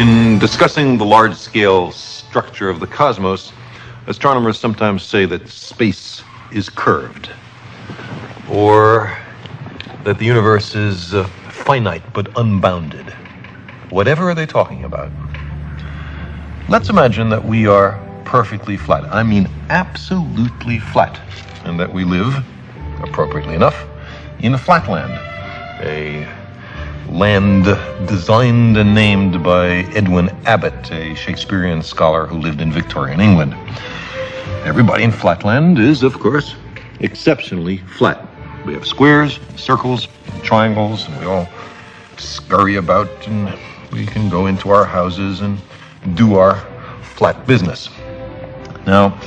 In discussing the large-scale structure of the cosmos, astronomers sometimes say that space is curved, or that the universe is finite but unbounded. Whatever are they talking about? Let's imagine that we are perfectly flat. I mean absolutely flat. And that we live, appropriately enough, in a flatland. A land designed and named by Edwin Abbott, a Shakespearean scholar who lived in Victorian England. Everybody in flatland is, of course, exceptionally flat. We have squares, circles, triangles, and we all scurry about, and we can go into our houses and do our flat business. Now,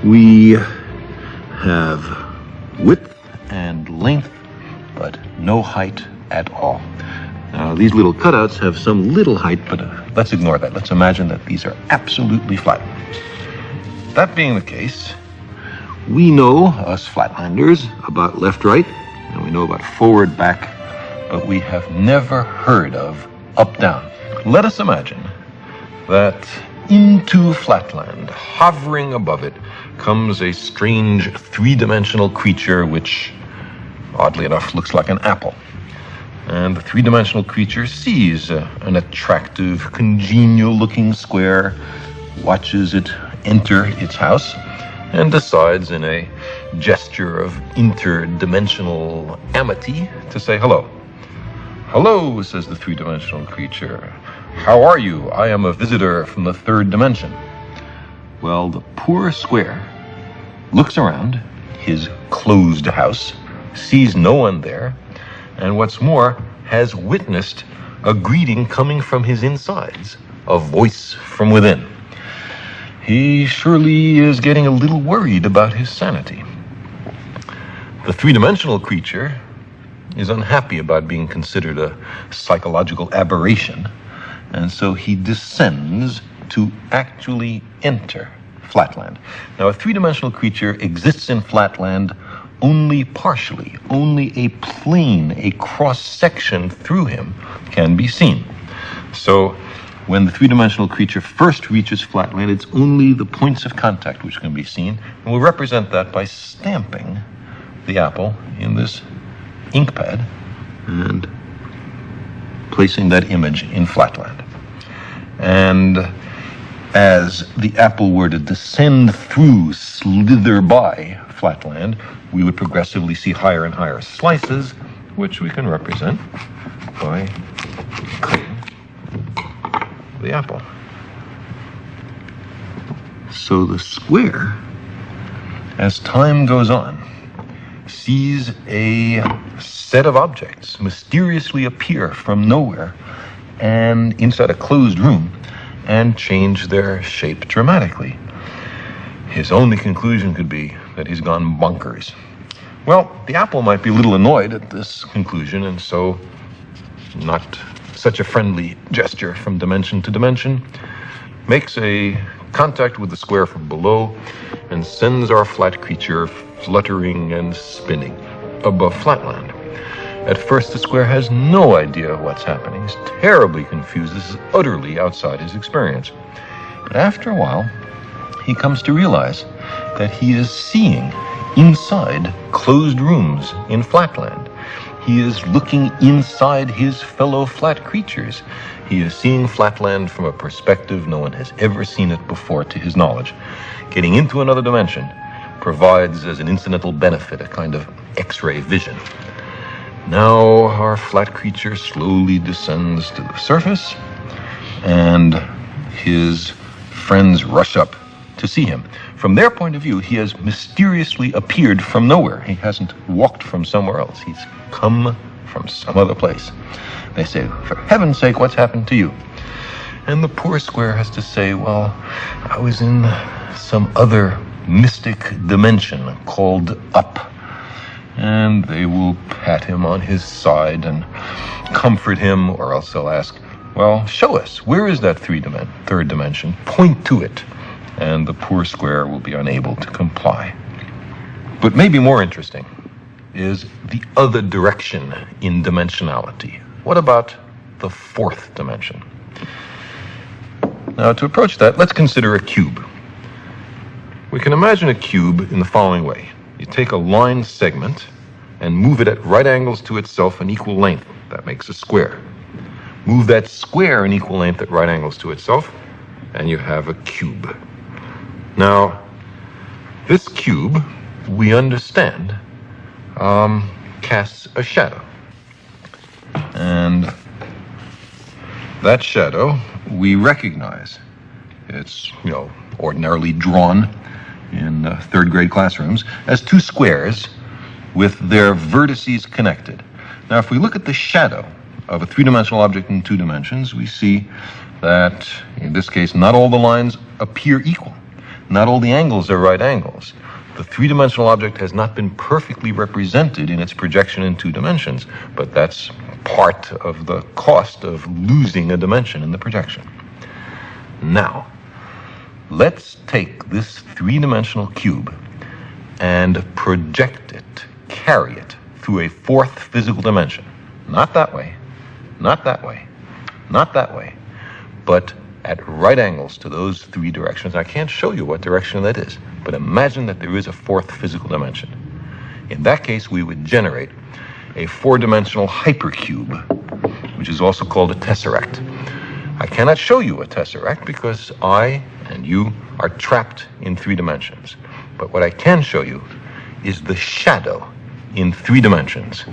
we have width and length, but no height at all. Now, these little cutouts have some little height, but let's ignore that. Let's imagine that these are absolutely flat. That being the case, we know, us flatlanders, about left-right, and we know about forward-back, but we have never heard of up-down. Let us imagine that into flatland, hovering above it, comes a strange three-dimensional creature which, oddly enough, looks like an apple. And the three-dimensional creature sees an attractive, congenial-looking square, watches it enter its house, and decides in a gesture of interdimensional amity to say hello. "Hello," says the three-dimensional creature. "How are you? I am a visitor from the third dimension." Well, the poor square looks around his closed house, sees no one there, and what's more, has witnessed a greeting coming from his insides, a voice from within. He surely is getting a little worried about his sanity. The three-dimensional creature is unhappy about being considered a psychological aberration, and so he descends to actually enter flatland. Now, a three-dimensional creature exists in flatland only partially. Only a plane, a cross-section through him can be seen. So when the three-dimensional creature first reaches flatland, it's only the points of contact which can be seen, and we'll represent that by stamping the apple in this ink pad and placing that image in flatland. And as the apple were to descend through, slither by flatland, we would progressively see higher and higher slices, which we can represent by cutting the apple. So the square, as time goes on, sees a set of objects mysteriously appear from nowhere and inside a closed room and change their shape dramatically. His only conclusion could be that he's gone bonkers. Well, the apple might be a little annoyed at this conclusion, and so, not such a friendly gesture from dimension to dimension, makes a contact with the square from below and sends our flat creature fluttering and spinning above flatland. At first, the square has no idea what's happening. He's terribly confused. This is utterly outside his experience. But after a while, he comes to realize that he is seeing inside closed rooms in flatland. He is looking inside his fellow flat creatures. He is seeing flatland from a perspective no one has ever seen it before, to his knowledge. Getting into another dimension provides as an incidental benefit a kind of X-ray vision. Now our flat creature slowly descends to the surface, and his friends rush up to see him. From their point of view, he has mysteriously appeared from nowhere. He hasn't walked from somewhere else. He's come from some other place. They say, "For heaven's sake, what's happened to you?" And the poor square has to say, "Well, I was in some other mystic dimension called up." And they will pat him on his side and comfort him, or else they'll ask, "Well, show us, where is that third dimension? Point to it." And the poor square will be unable to comply. But maybe more interesting is the other direction in dimensionality. What about the fourth dimension? Now, to approach that, let's consider a cube. We can imagine a cube in the following way. You take a line segment and move it at right angles to itself in equal length. That makes a square. Move that square in equal length at right angles to itself, and you have a cube. Now, this cube, we understand, casts a shadow. And that shadow we recognize. It's, ordinarily drawn in third grade classrooms as two squares with their vertices connected. Now, if we look at the shadow of a three-dimensional object in 2 dimensions, we see that, in this case, not all the lines appear equal. Not all the angles are right angles. The three-dimensional object has not been perfectly represented in its projection in 2 dimensions, but that's part of the cost of losing a dimension in the projection. Now, let's take this three-dimensional cube and project it, carry it through a 4th physical dimension. Not that way, not that way, not that way, but at right angles to those 3 directions. I can't show you what direction that is, but imagine that there is a 4th physical dimension. In that case, we would generate a 4-dimensional hypercube, which is also called a tesseract. I cannot show you a tesseract because I and you are trapped in 3 dimensions. But what I can show you is the shadow in 3 dimensions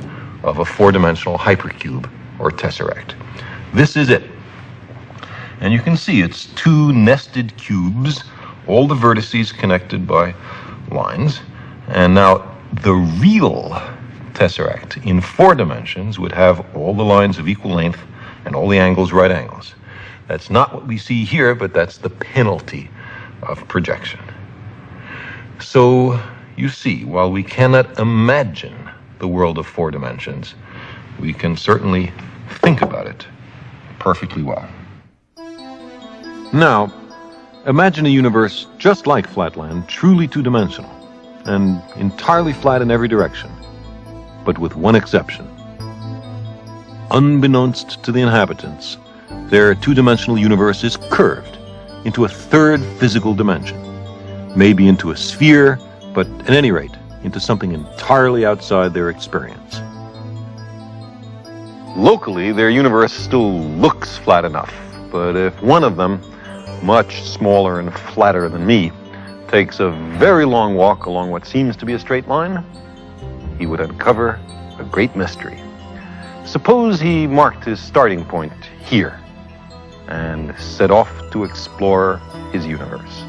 of a 4-dimensional hypercube or tesseract. This is it. And you can see it's 2 nested cubes, all the vertices connected by lines. And now the real tesseract in 4 dimensions would have all the lines of equal length and all the angles right angles. That's not what we see here, but that's the penalty of projection. So you see, while we cannot imagine the world of 4 dimensions, we can certainly think about it perfectly well. Now, imagine a universe just like Flatland, truly 2-dimensional, and entirely flat in every direction, but with one exception. Unbeknownst to the inhabitants, their 2-dimensional universe is curved into a 3rd physical dimension, maybe into a sphere, but at any rate, into something entirely outside their experience. Locally, their universe still looks flat enough, but if one of them, much smaller and flatter than me, takes a very long walk along what seems to be a straight line, he would uncover a great mystery. Suppose he marked his starting point here and set off to explore his universe.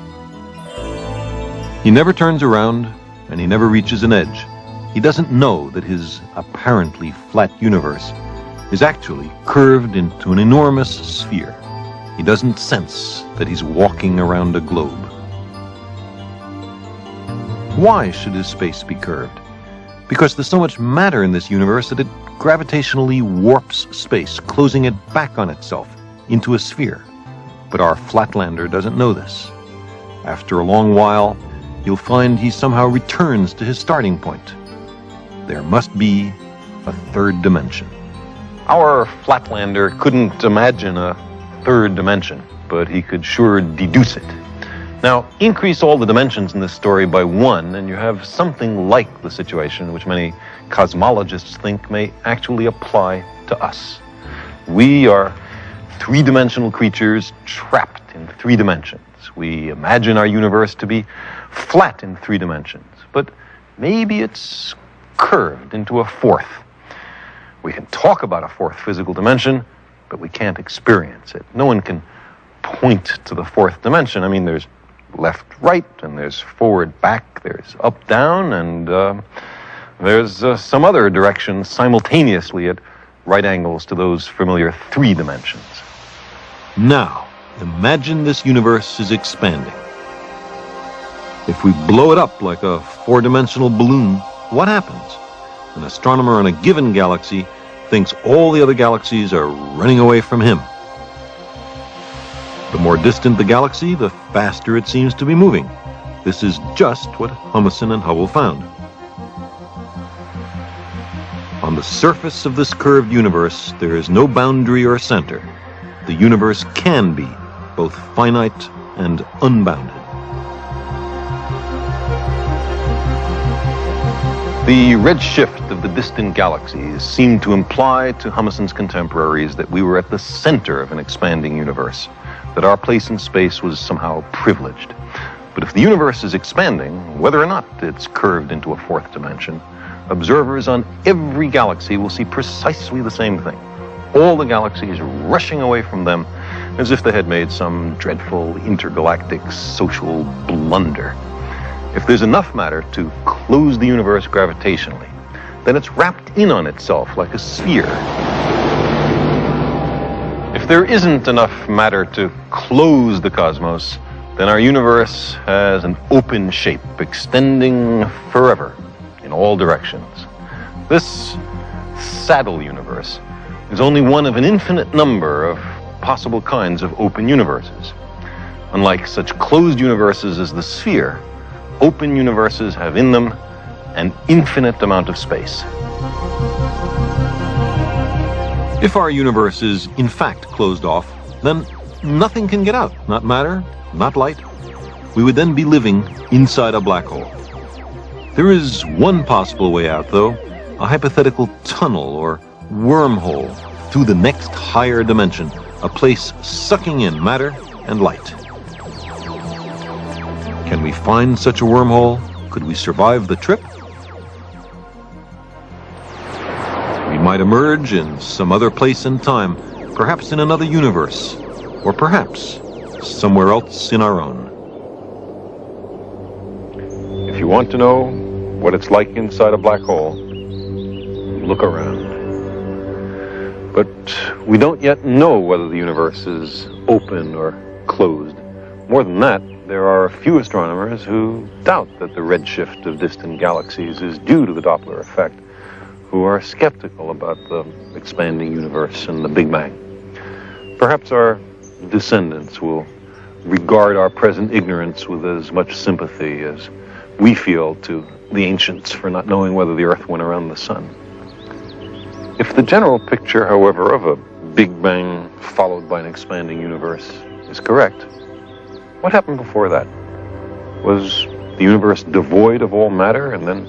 He never turns around and he never reaches an edge. He doesn't know that his apparently flat universe is actually curved into an enormous sphere. He doesn't sense that he's walking around a globe. Why should his space be curved? Because there's so much matter in this universe that it gravitationally warps space, closing it back on itself into a sphere. But our Flatlander doesn't know this. After a long while, you'll find he somehow returns to his starting point. There must be a 3rd dimension. Our Flatlander couldn't imagine a 3rd dimension, but he could sure deduce it. Now, increase all the dimensions in this story by 1, and you have something like the situation which many cosmologists think may actually apply to us. We are 3-dimensional creatures trapped in 3 dimensions. We imagine our universe to be flat in 3 dimensions, but maybe it's curved into a 4th. We can talk about a 4th physical dimension, but we can't experience it. No one can point to the 4th dimension. I mean, there's left, right, and there's forward, back, there's up, down, and there's some other directions simultaneously at right angles to those familiar 3 dimensions. Now, imagine this universe is expanding. If we blow it up like a 4-dimensional balloon, what happens? An astronomer on a given galaxy thinks all the other galaxies are running away from him. The more distant the galaxy, the faster it seems to be moving. This is just what Humason and Hubble found. On the surface of this curved universe, there is no boundary or center. The universe can be both finite and unbounded. The redshift of the distant galaxies seemed to imply to Humasson's contemporaries that we were at the center of an expanding universe, that our place in space was somehow privileged. But if the universe is expanding, whether or not it's curved into a fourth dimension, observers on every galaxy will see precisely the same thing. All the galaxies rushing away from them as if they had made some dreadful intergalactic social blunder. If there's enough matter to close the universe gravitationally, then it's wrapped in on itself like a sphere. If there isn't enough matter to close the cosmos, then our universe has an open shape extending forever in all directions. This saddle universe is only one of an infinite number of possible kinds of open universes. Unlike such closed universes as the sphere, open universes have in them an infinite amount of space. If our universe is in fact closed off, then nothing can get out, not matter, not light. We would then be living inside a black hole. There is one possible way out, though, a hypothetical tunnel or wormhole through the next higher dimension, a place sucking in matter and light. Can we find such a wormhole? Could we survive the trip? We might emerge in some other place and time, perhaps in another universe, or perhaps somewhere else in our own. If you want to know what it's like inside a black hole, look around. But we don't yet know whether the universe is open or closed. More than that, there are a few astronomers who doubt that the redshift of distant galaxies is due to the Doppler effect, who are skeptical about the expanding universe and the Big Bang. Perhaps our descendants will regard our present ignorance with as much sympathy as we feel to the ancients for not knowing whether the Earth went around the sun. If the general picture, however, of a Big Bang followed by an expanding universe is correct, what happened before that? Was the universe devoid of all matter and then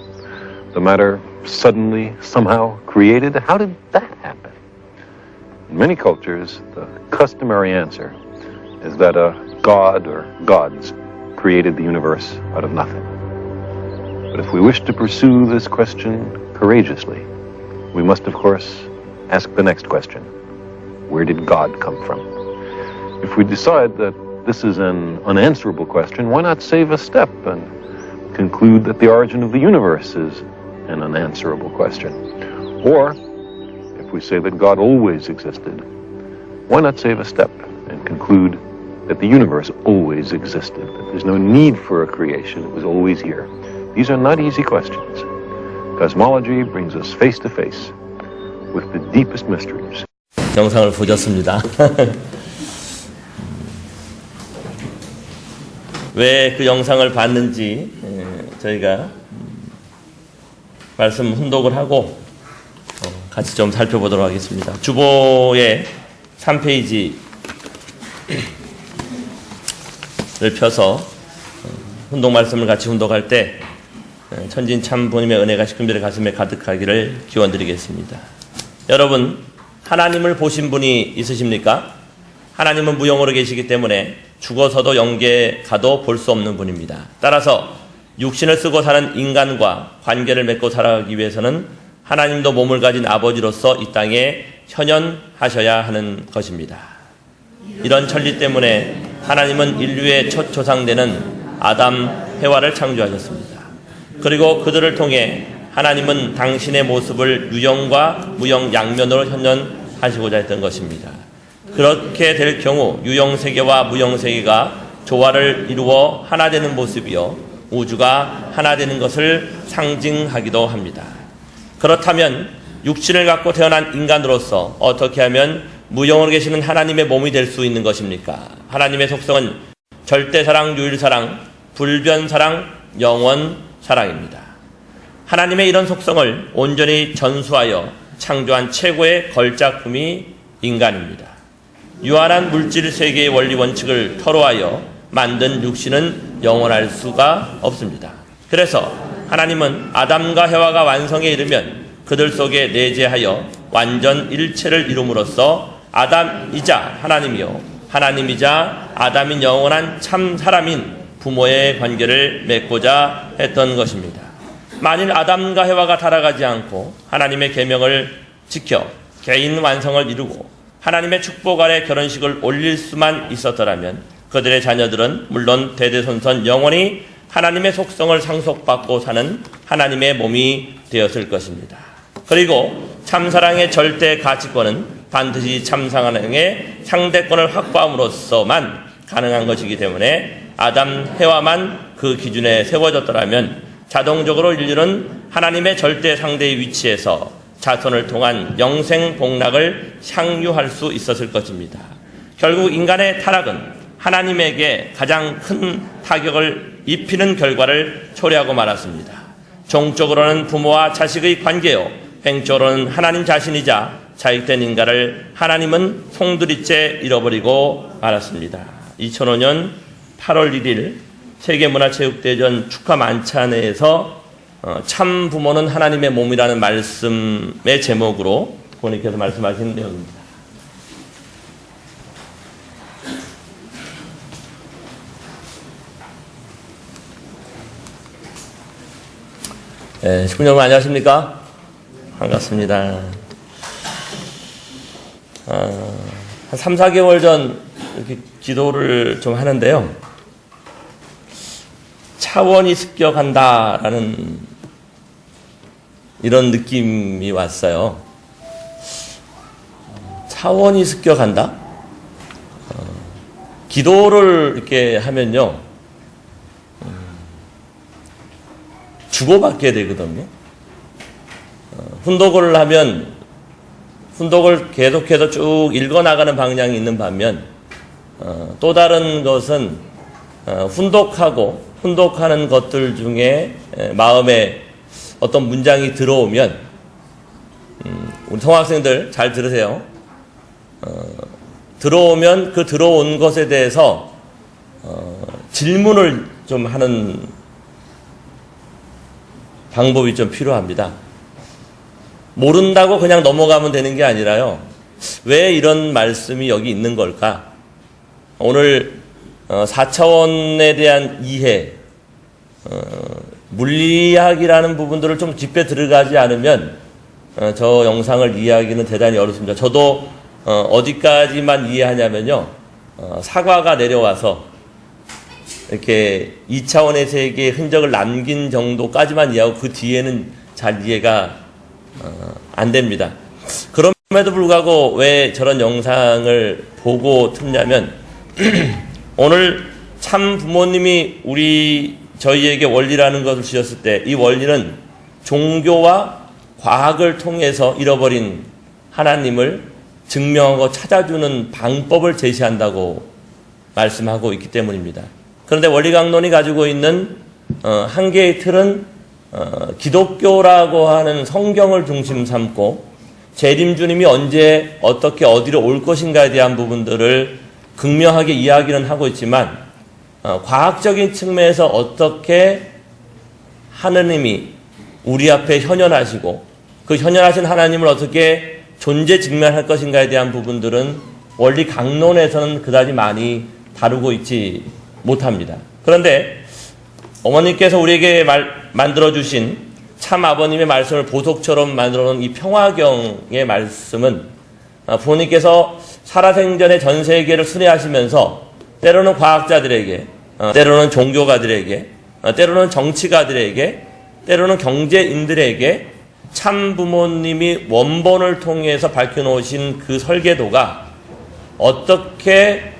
the matter suddenly somehow created? How did that happen? In many cultures, the customary answer is that a god or gods created the universe out of nothing. But if we wish to pursue this question courageously, we must, of course, ask the next question. Where did God come from? If we decide that this is an unanswerable question, why not save a step and conclude that the origin of the universe is an unanswerable question? Or, if we say that God always existed, why not save a step and conclude that the universe always existed, that there's no need for a creation, it was always here? These are not easy questions. Cosmology brings us face to face with the deepest mysteries. 영상을 보셨습니다. 왜 그 영상을 봤는지 저희가 말씀 훈독을 하고 같이 좀 살펴보도록 하겠습니다. 주보에 3페이지를 펴서 훈독 말씀을 같이 훈독할 때 천진 참 부님의 은혜가 식금들의 가슴에 가득하기를 기원드리겠습니다. 여러분, 하나님을 보신 분이 있으십니까? 하나님은 무형으로 계시기 때문에 죽어서도 영계에 가도 볼 수 없는 분입니다. 따라서 육신을 쓰고 사는 인간과 관계를 맺고 살아가기 위해서는 하나님도 몸을 가진 아버지로서 이 땅에 현현하셔야 하는 것입니다. 이런 천리 때문에 하나님은 인류의 첫 조상되는 아담, 해와를 창조하셨습니다. 그리고 그들을 통해 하나님은 당신의 모습을 유형과 무형 양면으로 현현하시고자 했던 것입니다. 그렇게 될 경우 유형세계와 무형세계가 조화를 이루어 하나 되는 모습이요 우주가 하나 되는 것을 상징하기도 합니다. 그렇다면 육신을 갖고 태어난 인간으로서 어떻게 하면 무형으로 계시는 하나님의 몸이 될 수 있는 것입니까? 하나님의 속성은 절대사랑, 유일사랑, 불변사랑, 영원사랑입니다. 하나님의 이런 속성을 온전히 전수하여 창조한 최고의 걸작품이 인간입니다. 유한한 물질 세계의 원리 원칙을 토로하여 만든 육신은 영원할 수가 없습니다. 그래서 하나님은 아담과 해와가 완성에 이르면 그들 속에 내재하여 완전 일체를 이룸으로써 아담이자 하나님이요 하나님이자 아담인 영원한 참 사람인 부모의 관계를 맺고자 했던 것입니다. 만일 아담과 해와가 타락하지 않고 하나님의 계명을 지켜 개인 완성을 이루고 하나님의 축복 아래 결혼식을 올릴 수만 있었더라면 그들의 자녀들은 물론 대대손손 영원히 하나님의 속성을 상속받고 사는 하나님의 몸이 되었을 것입니다. 그리고 참사랑의 절대 가치권은 반드시 참사랑의 상대권을 확보함으로써만 가능한 것이기 때문에 아담, 해와만 그 기준에 세워졌더라면 자동적으로 인류는 하나님의 절대 상대의 위치에서 자손을 통한 영생 복락을 향유할 수 있었을 것입니다. 결국 인간의 타락은 하나님에게 가장 큰 타격을 입히는 결과를 초래하고 말았습니다. 종적으로는 부모와 자식의 관계요, 행적으로는 하나님 자신이자 자익된 인간을 하나님은 송두리째 잃어버리고 말았습니다. 2005년 8월 1일 세계문화체육대전 축하 만찬회에서 참 부모는 하나님의 몸이라는 말씀의 제목으로 본인께서 말씀하신 내용입니다. 네, 식구 여러분 안녕하십니까? 반갑습니다. 한 3, 4개월 전 이렇게 기도를 좀 하는데요. 차원이 습격한다라는 이런 느낌이 왔어요. 차원이 습격한다? 기도를 이렇게 하면요. 주고받게 되거든요. 훈독을 하면 훈독을 계속해서 쭉 읽어나가는 방향이 있는 반면 또 다른 것은 훈독하는 것들 중에 마음에 어떤 문장이 들어오면 우리 성학생들 잘 들으세요. 들어오면 그 들어온 것에 대해서 질문을 좀 하는 방법이 좀 필요합니다. 모른다고 그냥 넘어가면 되는 게 아니라요. 왜 이런 말씀이 여기 있는 걸까? 오늘 4차원에 대한 이해, 물리학이라는 부분들을 좀 깊게 들어가지 않으면 저 영상을 이해하기는 대단히 어렵습니다. 저도 어디까지만 이해하냐면요. 사과가 내려와서 이렇게 2차원의 세계의 흔적을 남긴 정도까지만 이해하고 그 뒤에는 잘 이해가 안 됩니다. 그럼에도 불구하고 왜 저런 영상을 보고 듣냐면 오늘 참 부모님이 저희에게 원리라는 것을 주셨을 때 이 원리는 종교와 과학을 통해서 잃어버린 하나님을 증명하고 찾아주는 방법을 제시한다고 말씀하고 있기 때문입니다. 그런데 원리강론이 가지고 있는 한 개의 틀은 기독교라고 하는 성경을 중심 삼고 재림주님이 언제 어떻게 어디로 올 것인가에 대한 부분들을 극명하게 이야기는 하고 있지만 과학적인 측면에서 어떻게 하느님이 우리 앞에 현현하시고 그 현현하신 하나님을 어떻게 존재 직면할 것인가에 대한 부분들은 원리 강론에서는 그다지 많이 다루고 있지 못합니다. 그런데 어머님께서 우리에게 만들어주신 참 아버님의 말씀을 보석처럼 만들어놓은 이 평화경의 말씀은 부모님께서 살아생전에 전 세계를 순회하시면서 때로는 과학자들에게, 때로는 종교가들에게, 때로는 정치가들에게, 때로는 경제인들에게 참 부모님이 원본을 통해서 밝혀놓으신 그 설계도가 어떻게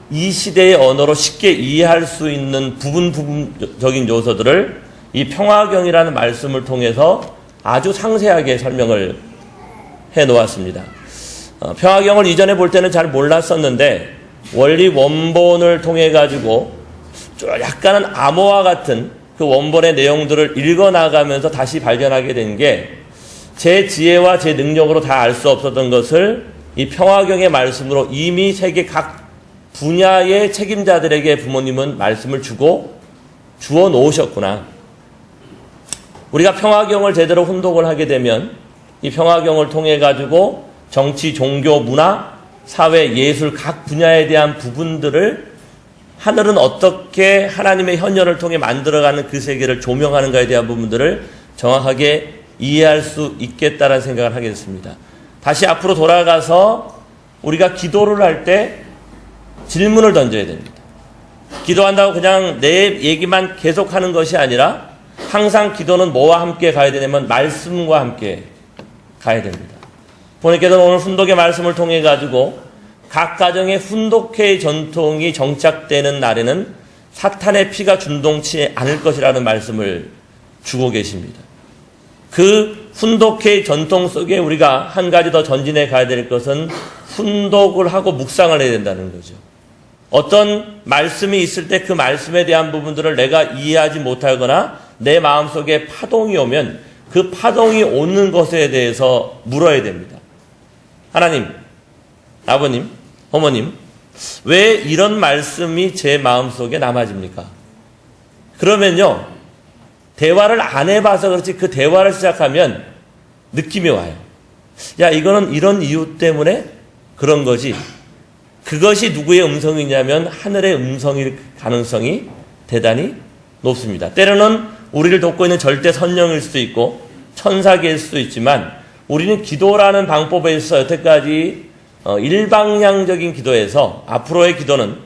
이 시대의 언어로 쉽게 이해할 수 있는 부분적인 요소들을 이 평화경이라는 말씀을 통해서 아주 상세하게 설명을 해 놓았습니다. 평화경을 이전에 볼 때는 잘 몰랐었는데 원리 원본을 통해 가지고 약간은 암호와 같은 그 원본의 내용들을 읽어나가면서 다시 발견하게 된 게 제 지혜와 제 능력으로 다 알 수 없었던 것을 이 평화경의 말씀으로 이미 세계 각 분야의 책임자들에게 부모님은 말씀을 주어 놓으셨구나. 우리가 평화경을 제대로 훈독을 하게 되면 이 평화경을 통해 가지고 정치, 종교, 문화, 사회, 예술 각 분야에 대한 부분들을 하늘은 어떻게 하나님의 현현을 통해 만들어가는 그 세계를 조명하는가에 대한 부분들을 정확하게 이해할 수 있겠다라는 생각을 하게 됐습니다. 다시 앞으로 돌아가서 우리가 기도를 할 때 질문을 던져야 됩니다. 기도한다고 그냥 내 얘기만 계속하는 것이 아니라 항상 기도는 뭐와 함께 가야 되냐면 말씀과 함께 가야 됩니다. 부모님께서는 오늘 훈독의 말씀을 통해 가지고 각 가정의 훈독회의 전통이 정착되는 날에는 사탄의 피가 준동치 않을 것이라는 말씀을 주고 계십니다. 그 훈독회의 전통 속에 우리가 한 가지 더 전진해 가야 될 것은 훈독을 하고 묵상을 해야 된다는 거죠. 어떤 말씀이 있을 때 그 말씀에 대한 부분들을 내가 이해하지 못하거나 내 마음속에 파동이 오면 그 파동이 오는 것에 대해서 물어야 됩니다. 하나님, 아버님, 어머님, 왜 이런 말씀이 제 마음속에 남아집니까? 그러면요, 대화를 안 해봐서 그렇지 그 대화를 시작하면 느낌이 와요. 야, 이거는 이런 이유 때문에 그런 거지. 그것이 누구의 음성이냐면 하늘의 음성일 가능성이 대단히 높습니다. 때로는 우리를 돕고 있는 절대 선령일 수도 있고 천사계일 수도 있지만 우리는 기도라는 방법에 있어 여태까지 일방향적인 기도에서 앞으로의 기도는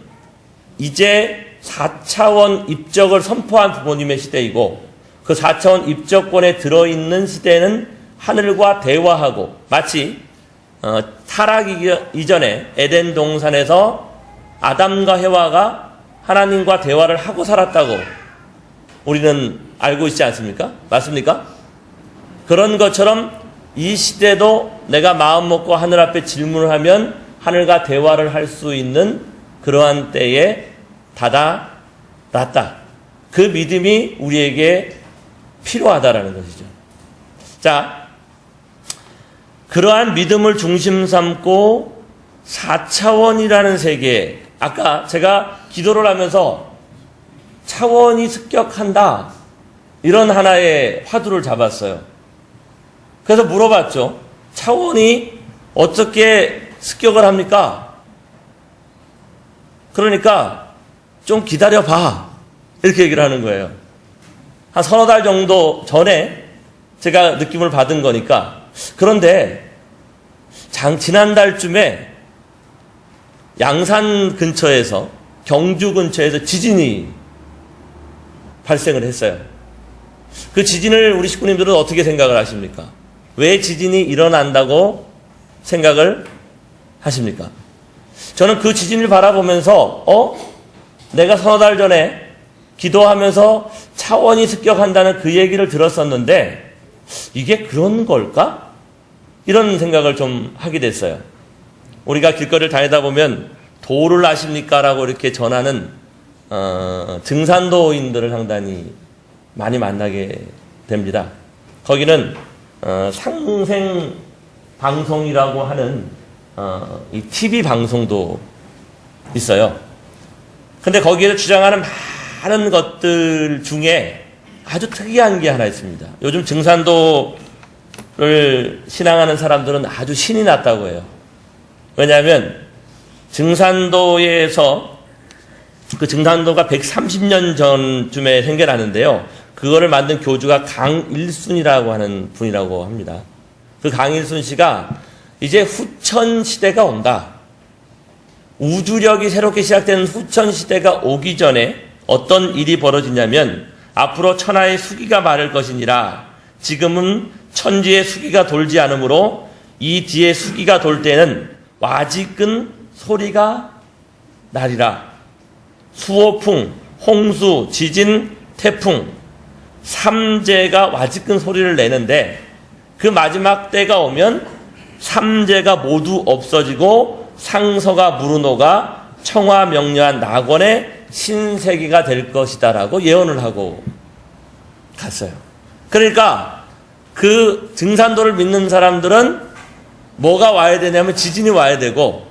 이제 4차원 입적을 선포한 부모님의 시대이고 그 4차원 입적권에 들어있는 시대는 하늘과 대화하고 마치 타락 이전에 에덴 동산에서 아담과 해와가 하나님과 대화를 하고 살았다고 우리는 알고 있지 않습니까? 맞습니까? 그런 것처럼 이 시대도 내가 마음 먹고 하늘 앞에 질문을 하면 하늘과 대화를 할 수 있는 그러한 때에 다다랐다. 그 믿음이 우리에게 필요하다라는 것이죠. 자, 그러한 믿음을 중심 삼고 4차원이라는 세계, 아까 제가 기도를 하면서 차원이 습격한다 이런 하나의 화두를 잡았어요. 그래서 물어봤죠. 차원이 어떻게 습격을 합니까? 그러니까 좀 기다려봐 이렇게 얘기를 하는 거예요. 한 서너 달 정도 전에 제가 느낌을 받은 거니까. 그런데 지난달쯤에 양산 근처에서 경주 근처에서 지진이 발생을 했어요. 그 지진을 우리 식구님들은 어떻게 생각을 하십니까? 왜 지진이 일어난다고 생각을 하십니까? 저는 그 지진을 바라보면서 내가 서너 달 전에 기도하면서 차원이 습격한다는 그 얘기를 들었었는데 이게 그런 걸까? 이런 생각을 좀 하게 됐어요. 우리가 길거리를 다니다 보면 도를 아십니까? 라고 이렇게 전하는 등산도인들을 상당히 많이 만나게 됩니다. 거기는 상생 방송이라고 하는 이 TV 방송도 있어요. 근데 거기에서 주장하는 많은 것들 중에 아주 특이한 게 하나 있습니다. 요즘 증산도를 신앙하는 사람들은 아주 신이 났다고 해요. 왜냐하면 증산도에서 그 증산도가 130년 전쯤에 생겨나는데요. 그거를 만든 교주가 강일순이라고 하는 분이라고 합니다. 그 강일순 씨가 이제 후천 시대가 온다. 우주력이 새롭게 시작되는 후천 시대가 오기 전에 어떤 일이 벌어지냐면 앞으로 천하의 수기가 마를 것이니라. 지금은 천지의 수기가 돌지 않으므로 이 뒤에 수기가 돌 때는 와지끈 소리가 나리라. 수호풍, 홍수, 지진, 태풍, 삼재가 와지끈 소리를 내는데 그 마지막 때가 오면 삼재가 모두 없어지고 상서가 무르노가 청화명료한 낙원의 신세계가 될 것이다라고 예언을 하고 갔어요. 그러니까 그 증산도를 믿는 사람들은 뭐가 와야 되냐면 지진이 와야 되고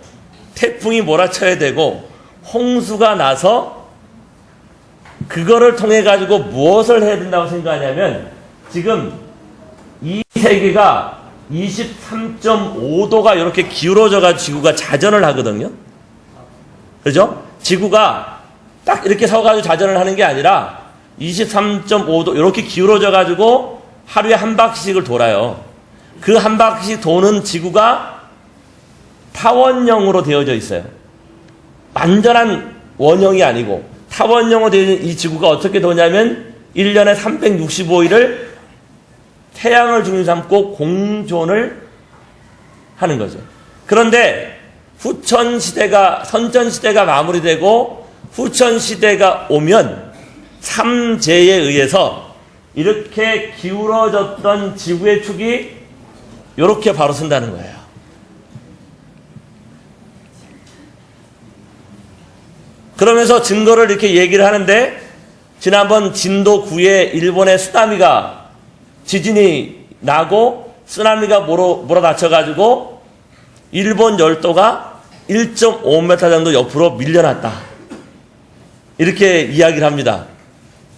태풍이 몰아쳐야 되고 홍수가 나서 그거를 통해 가지고 무엇을 해야 된다고 생각하냐면 지금 이 세계가 23.5도가 이렇게 기울어져 가지고 지구가 자전을 하거든요. 그죠? 지구가 딱 이렇게 서가지고 자전을 하는 게 아니라 23.5도 이렇게 기울어져 가지고 하루에 한 바퀴씩을 돌아요. 그 한 바퀴씩 도는 지구가 타원형으로 되어져 있어요. 완전한 원형이 아니고 타원형으로 되어 있는 이 지구가 어떻게 도냐면 1년에 365일을 태양을 중심 삼고 공존을 하는 거죠. 그런데 선천시대가 마무리되고 후천시대가 오면 삼재에 의해서 이렇게 기울어졌던 지구의 축이 이렇게 바로 선다는 거예요. 그러면서 증거를 이렇게 얘기를 하는데 지난번 진도 9에 일본의 쓰나미가 지진이 나고 쓰나미가 몰아닥쳐가지고 일본 열도가 1.5m 정도 옆으로 밀려났다. 이렇게 이야기를 합니다.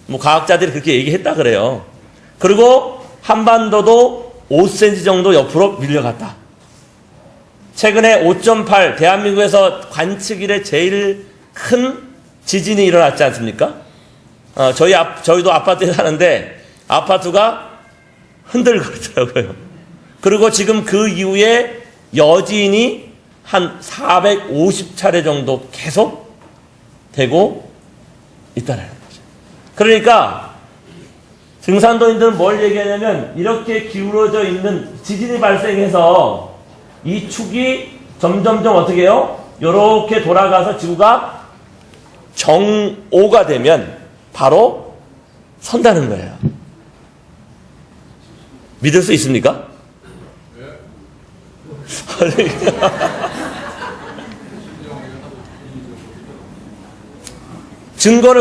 뭐 과학자들이 그렇게 얘기했다 그래요. 그리고 한반도도 5cm 정도 옆으로 밀려갔다. 최근에 5.8 대한민국에서 관측 이래 제일 큰 지진이 일어났지 않습니까? 저희도 아파트에 사는데 아파트가 흔들거리더라고요. 그리고 지금 그 이후에 여진이 한 450차례 정도 계속 되고 있다는 거죠. 그러니까 증산도인들은 뭘 얘기하냐면 이렇게 기울어져 있는 지진이 발생해서 이 축이 점점점 어떻게 해요? 이렇게 돌아가서 지구가 정오가 되면 바로 선다는 거예요. 믿을 수 있습니까?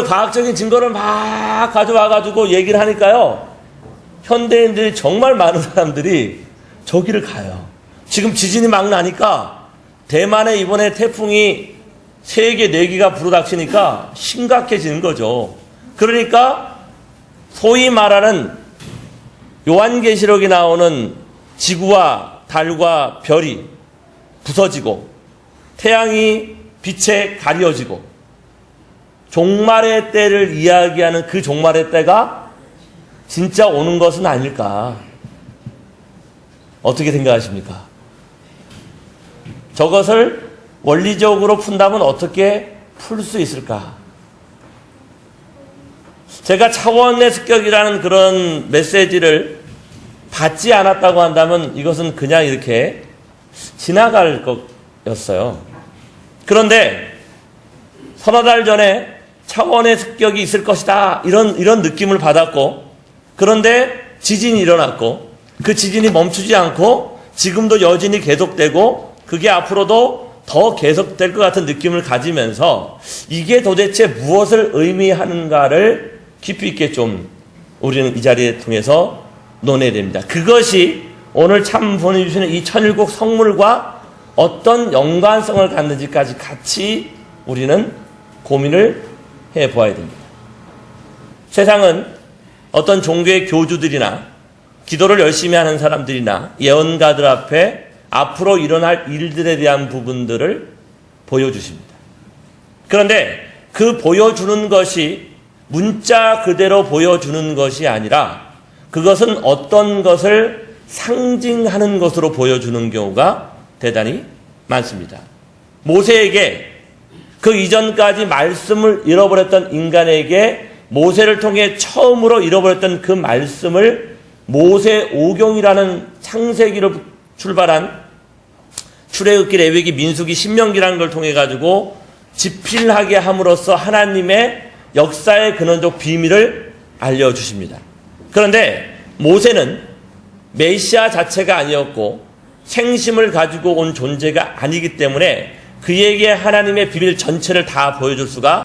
과학적인 증거를 막 가져와가지고 얘기를 하니까요. 현대인들이 정말 많은 사람들이 저기를 가요. 지금 지진이 막 나니까 대만에 이번에 태풍이 3개, 4개가 불어닥치니까 심각해지는 거죠. 그러니까 소위 말하는 요한계시록에 나오는 지구와 달과 별이 부서지고 태양이 빛에 가려지고 종말의 때를 이야기하는 그 종말의 때가 진짜 오는 것은 아닐까. 어떻게 생각하십니까? 저것을 원리적으로 푼다면 어떻게 풀 수 있을까? 제가 차원의 습격이라는 그런 메시지를 받지 않았다고 한다면 이것은 그냥 이렇게 지나갈 것이었어요. 그런데 서너 달 전에 차원의 습격이 있을 것이다. 이런 느낌을 받았고, 그런데 지진이 일어났고, 그 지진이 멈추지 않고 지금도 여진이 계속되고 그게 앞으로도 더 계속될 것 같은 느낌을 가지면서 이게 도대체 무엇을 의미하는가를 깊이 있게 좀 우리는 이 자리에 통해서 논해야 됩니다. 그것이 오늘 참 보내주시는 이 천일국 성물과 어떤 연관성을 갖는지까지 같이 우리는 고민을 해보아야 됩니다. 세상은 어떤 종교의 교주들이나 기도를 열심히 하는 사람들이나 예언가들 앞에 앞으로 일어날 일들에 대한 부분들을 보여주십니다. 그런데 그 보여주는 것이 문자 그대로 보여주는 것이 아니라 그것은 어떤 것을 상징하는 것으로 보여주는 경우가 대단히 많습니다. 모세에게 그 이전까지 말씀을 잃어버렸던 인간에게 모세를 통해 처음으로 잃어버렸던 그 말씀을 모세오경이라는 창세기로 출발한 출애굽기, 레위기, 민수기, 신명기라는 걸 통해 가지고 지필하게 함으로써 하나님의 역사의 근원적 비밀을 알려주십니다. 그런데 모세는 메시아 자체가 아니었고 생심을 가지고 온 존재가 아니기 때문에 그에게 하나님의 비밀 전체를 다 보여줄 수가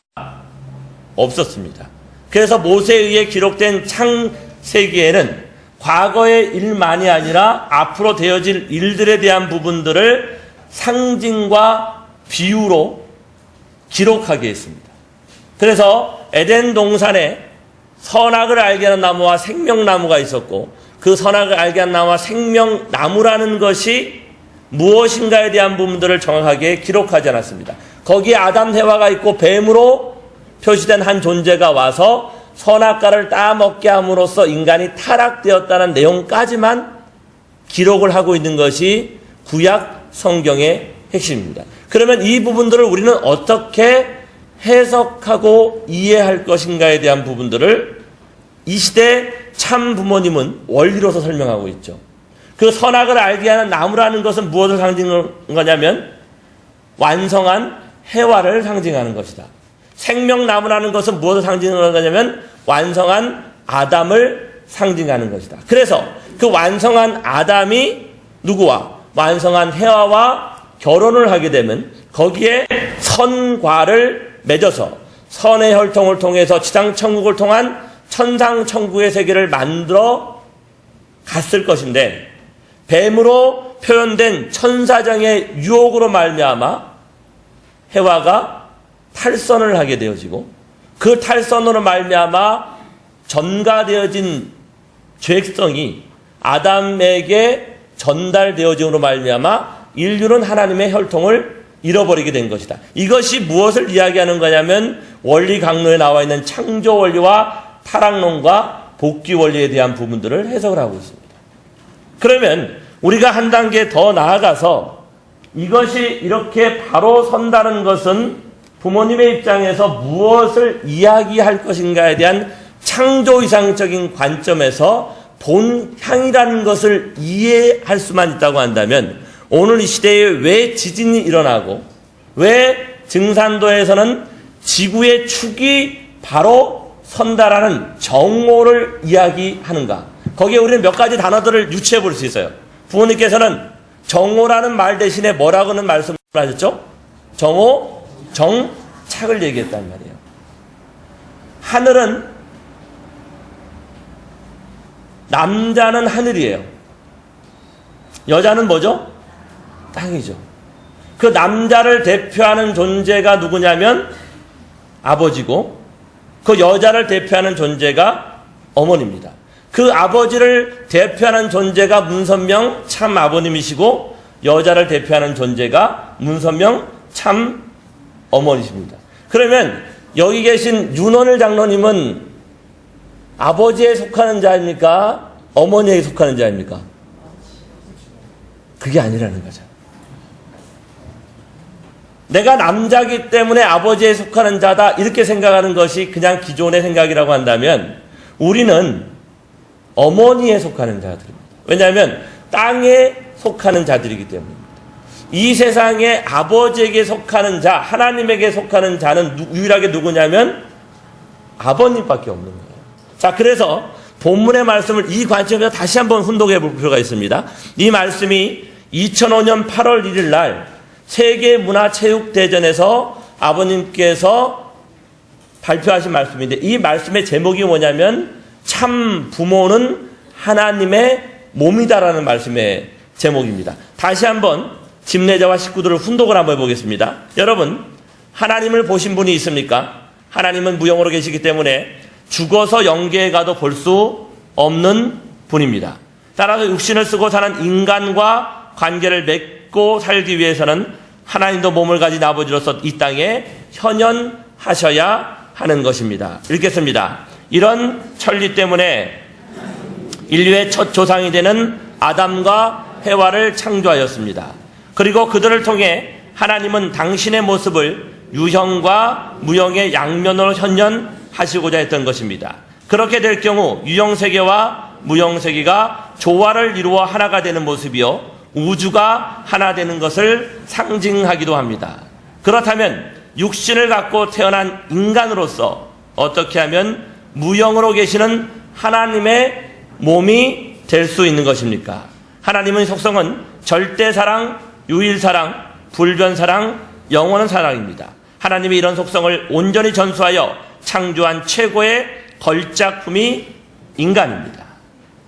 없었습니다. 그래서 모세에 의해 기록된 창세기에는 과거의 일만이 아니라 앞으로 되어질 일들에 대한 부분들을 상징과 비유로 기록하게 했습니다. 그래서 에덴 동산에 선악을 알게 하는 나무와 생명나무가 있었고, 그 선악을 알게 하는 나무와 생명나무라는 것이 무엇인가에 대한 부분들을 정확하게 기록하지 않았습니다. 거기에 아담 해와가 있고 뱀으로 표시된 한 존재가 와서 선악과를 따먹게 함으로써 인간이 타락되었다는 내용까지만 기록을 하고 있는 것이 구약 성경의 핵심입니다. 그러면 이 부분들을 우리는 어떻게 해석하고 이해할 것인가에 대한 부분들을 이 시대 참 부모님은 원리로서 설명하고 있죠. 그 선악을 알게 하는 나무라는 것은 무엇을 상징하는 거냐면 완성한 해와를 상징하는 것이다. 생명나무라는 것은 무엇을 상징하는 거냐면 완성한 아담을 상징하는 것이다. 그래서 그 완성한 아담이 누구와 완성한 해와와 결혼을 하게 되면 거기에 선과를 맺어서 선의 혈통을 통해서 지상천국을 통한 천상천국의 세계를 만들어 갔을 것인데, 뱀으로 표현된 천사장의 유혹으로 말미암아 해와가 탈선을 하게 되어지고, 그 탈선으로 말미암아 전가되어진 죄성이 아담에게 전달되어짐으로 말미암아 인류는 하나님의 혈통을 잃어버리게 된 것이다. 이것이 무엇을 이야기하는 거냐면 원리 강론에 나와 있는 창조 원리와 타락론과 복귀 원리에 대한 부분들을 해석을 하고 있습니다. 그러면 우리가 한 단계 더 나아가서 이것이 이렇게 바로 선다는 것은 부모님의 입장에서 무엇을 이야기할 것인가에 대한 창조 이상적인 관점에서 본향이라는 것을 이해할 수만 있다고 한다면, 오늘 이 시대에 왜 지진이 일어나고 왜 증산도에서는 지구의 축이 바로 선다라는 정오를 이야기하는가, 거기에 우리는 몇 가지 단어들을 유추해 볼 수 있어요. 부모님께서는 정오라는 말 대신에 뭐라고는 말씀을 하셨죠? 정오, 정착을 얘기했단 말이에요. 하늘은, 남자는 하늘이에요. 여자는 뭐죠? 땅이죠. 그 남자를 대표하는 존재가 누구냐면 아버지고, 그 여자를 대표하는 존재가 어머니입니다. 그 아버지를 대표하는 존재가 문선명 참 아버님이시고, 여자를 대표하는 존재가 문선명 참 어머니십니다. 그러면 여기 계신 윤원을 장로님은 아버지에 속하는 자입니까? 어머니에 속하는 자입니까? 그게 아니라는 거죠. 내가 남자기 때문에 아버지에 속하는 자다, 이렇게 생각하는 것이 그냥 기존의 생각이라고 한다면, 우리는 어머니에 속하는 자들입니다. 왜냐하면 땅에 속하는 자들이기 때문입니다. 이 세상에 아버지에게 속하는 자, 하나님에게 속하는 자는 유일하게 누구냐면 아버님밖에 없는 거예요. 자, 그래서 본문의 말씀을 이 관점에서 다시 한번 훈독해 볼 필요가 있습니다. 이 말씀이 2005년 8월 1일 날 세계문화체육대전에서 아버님께서 발표하신 말씀인데, 이 말씀의 제목이 뭐냐면 참 부모는 하나님의 몸이다라는 말씀의 제목입니다. 다시 한번 집례자와 식구들을 훈독을 한번 해보겠습니다. 여러분, 하나님을 보신 분이 있습니까? 하나님은 무형으로 계시기 때문에 죽어서 영계에 가도 볼 수 없는 분입니다. 따라서 육신을 쓰고 사는 인간과 관계를 맺고 살기 위해서는 하나님도 몸을 가진 아버지로서 이 땅에 현현하셔야 하는 것입니다. 읽겠습니다. 이런 천리 때문에 인류의 첫 조상이 되는 아담과 해와를 창조하였습니다. 그리고 그들을 통해 하나님은 당신의 모습을 유형과 무형의 양면으로 현현하시고자 했던 것입니다. 그렇게 될 경우 유형세계와 무형세계가 조화를 이루어 하나가 되는 모습이요, 우주가 하나 되는 것을 상징하기도 합니다. 그렇다면 육신을 갖고 태어난 인간으로서 어떻게 하면 무형으로 계시는 하나님의 몸이 될 수 있는 것입니까? 하나님의 속성은 절대사랑, 유일사랑, 불변사랑, 영원한 사랑입니다. 하나님이 이런 속성을 온전히 전수하여 창조한 최고의 걸작품이 인간입니다.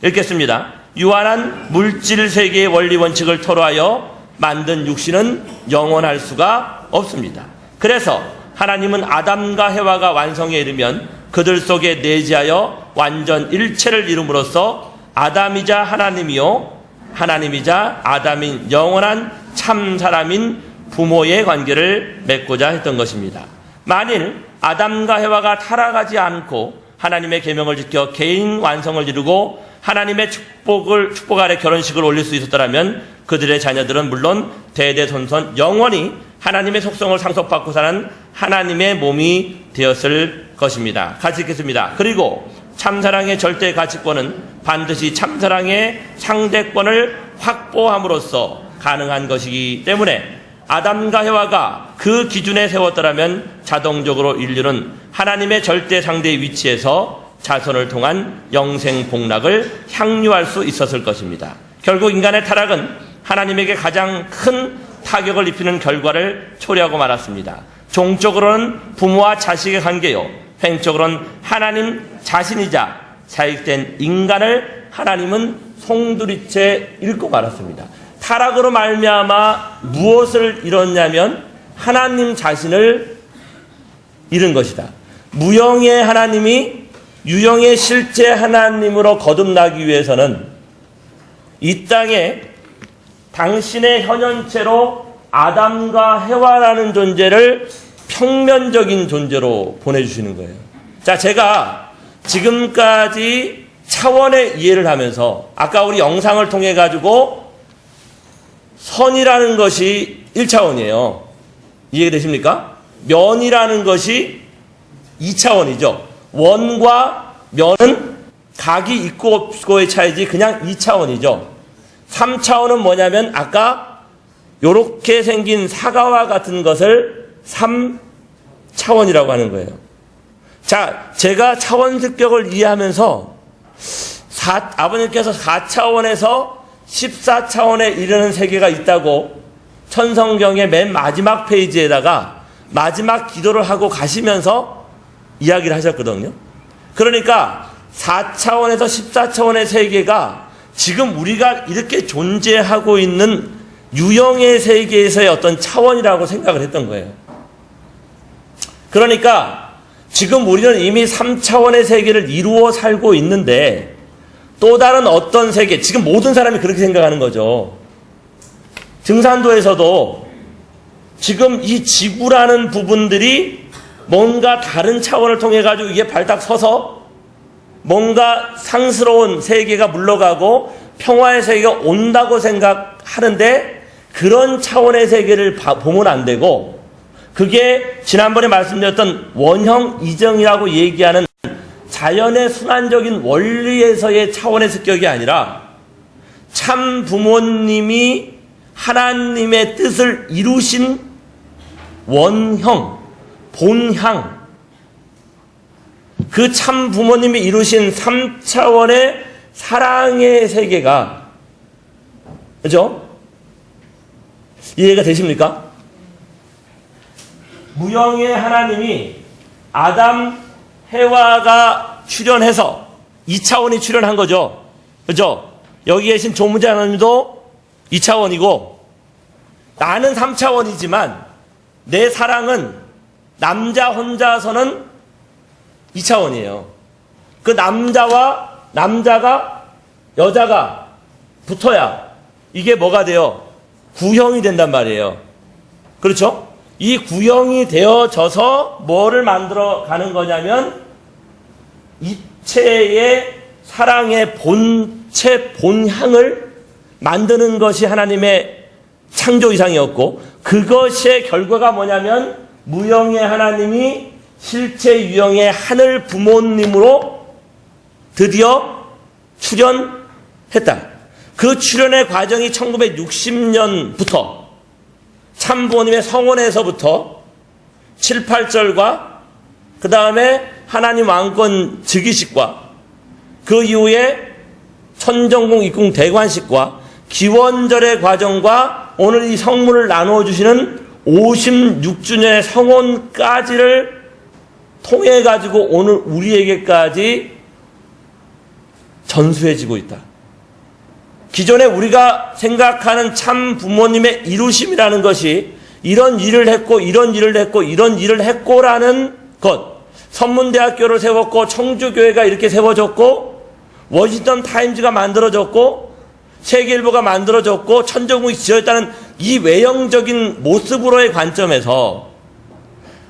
읽겠습니다. 유한한 물질 세계의 원리 원칙을 토로하여 만든 육신은 영원할 수가 없습니다. 그래서 하나님은 아담과 해와가 완성에 이르면 그들 속에 내재하여 완전 일체를 이룸으로써 아담이자 하나님이요 하나님이자 아담인 영원한 참 사람인 부모의 관계를 맺고자 했던 것입니다. 만일 아담과 해와가 타락하지 않고 하나님의 계명을 지켜 개인 완성을 이루고 하나님의 축복 아래 결혼식을 올릴 수 있었더라면 그들의 자녀들은 물론 대대손손 영원히 하나님의 속성을 상속받고 사는 하나님의 몸이 되었을 것입니다. 같이 읽겠습니다. 그리고 참사랑의 절대 가치권은 반드시 참사랑의 상대권을 확보함으로써 가능한 것이기 때문에 아담과 해와가 그 기준에 세웠더라면 자동적으로 인류는 하나님의 절대 상대의 위치에서 자손을 통한 영생 복락을 향유할 수 있었을 것입니다. 결국 인간의 타락은 하나님에게 가장 큰 타격을 입히는 결과를 초래하고 말았습니다. 종적으로는 부모와 자식의 관계요, 횡적으로는 하나님 자신이자 자익된 인간을 하나님은 송두리째 잃고 말았습니다. 타락으로 말미암아 무엇을 잃었냐면 하나님 자신을 잃은 것이다. 무형의 하나님이 유형의 실제 하나님으로 거듭나기 위해서는 이 땅에 당신의 현현체로 아담과 해와라는 존재를 평면적인 존재로 보내주시는 거예요. 자, 제가 지금까지 차원의 이해를 하면서 아까 우리 영상을 통해 가지고 선이라는 것이 1차원이에요. 이해되십니까? 면이라는 것이 2차원이죠. 원과 면은 각이 있고 없고의 차이지 그냥 2차원이죠. 3차원은 뭐냐면 아까 요렇게 생긴 사과와 같은 것을 3차원이라고 하는 거예요. 자, 제가 차원 습격을 이해하면서 아버님께서 4차원에서 14차원에 이르는 세계가 있다고 천성경의 맨 마지막 페이지에다가 마지막 기도를 하고 가시면서 이야기를 하셨거든요. 그러니까 4차원에서 14차원의 세계가 지금 우리가 이렇게 존재하고 있는 유형의 세계에서의 어떤 차원이라고 생각을 했던 거예요. 그러니까 지금 우리는 이미 3차원의 세계를 이루어 살고 있는데 또 다른 어떤 세계, 지금 모든 사람이 그렇게 생각하는 거죠. 증산도에서도 지금 이 지구라는 부분들이 뭔가 다른 차원을 통해 가지고 이게 발딱 서서 뭔가 상스러운 세계가 물러가고 평화의 세계가 온다고 생각하는데 그런 차원의 세계를 보면 안 되고 그게 지난번에 말씀드렸던 원형 이정이라고 얘기하는 자연의 순환적인 원리에서의 차원의 습격이 아니라 참 부모님이 하나님의 뜻을 이루신 원형, 본향, 그 참 부모님이 이루신 3차원의 사랑의 세계가, 그죠? 이해가 되십니까? 무형의 하나님이 아담, 해와가 출현해서 2차원이 출현한 거죠. 그죠? 여기 계신 조문자 하나님도 2차원이고 나는 3차원이지만 내 사랑은 남자 혼자서는 2차원이에요. 그 남자가 여자가 붙어야 이게 뭐가 돼요? 구형이 된단 말이에요. 그렇죠? 이 구형이 되어져서 뭐를 만들어 가는 거냐면 이체의 사랑의 본체, 본향을 만드는 것이 하나님의 창조 이상이었고 그것의 결과가 뭐냐면 무형의 하나님이 실체 유형의 하늘 부모님으로 드디어 출현했다. 그 출현의 과정이 1960년부터 참 부모님의 성원에서부터 7, 8절과 그 다음에 하나님 왕권 즉위식과 그 이후에 천정궁 입궁 대관식과 기원절의 과정과 오늘 이 성문을 나누어 주시는 56주년의 성원까지를 통해 가지고 오늘 우리에게까지 전수해지고 있다. 기존에 우리가 생각하는 참 부모님의 이루심이라는 것이 이런 일을 했고 이런 일을 했고 이런 일을 했고라는 것, 선문대학교를 세웠고 청주교회가 이렇게 세워졌고 워싱턴 타임즈가 만들어졌고 세계일보가 만들어졌고 천정국이 지어졌다는 이 외형적인 모습으로의 관점에서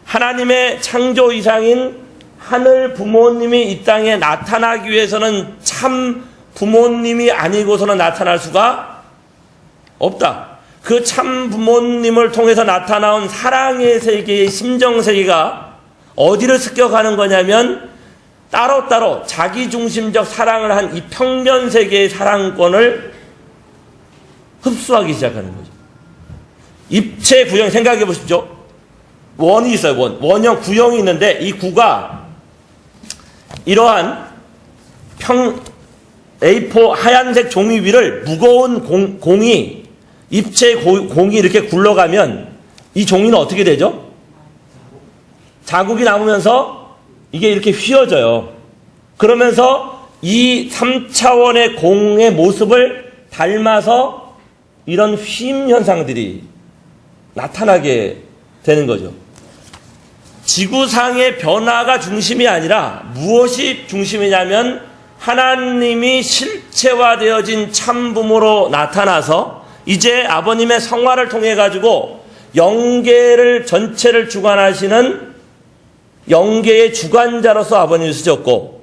하나님의 창조 이상인 하늘 부모님이 이 땅에 나타나기 위해서는 참 부모님이 아니고서는 나타날 수가 없다. 그 참 부모님을 통해서 나타나온 사랑의 세계의 심정 세계가 어디를 습격하는 거냐면 따로따로 자기중심적 사랑을 한 이 평면 세계의 사랑권을 흡수하기 시작하는 거죠. 입체 구형 생각해 보십시오. 원이 있어요. 원형 구형이 있는데 이 구가 이러한 A4 하얀색 종이 위를 무거운 공이 입체 공이 이렇게 굴러가면 이 종이는 어떻게 되죠? 자국이 남으면서 이게 이렇게 휘어져요. 그러면서 이 3차원의 공의 모습을 닮아서 이런 휨 현상들이 나타나게 되는 거죠. 지구상의 변화가 중심이 아니라 무엇이 중심이냐면 하나님이 실체화되어진 참부모로 나타나서 이제 아버님의 성화를 통해 가지고 영계를 전체를 주관하시는 영계의 주관자로서 아버님을 쓰셨고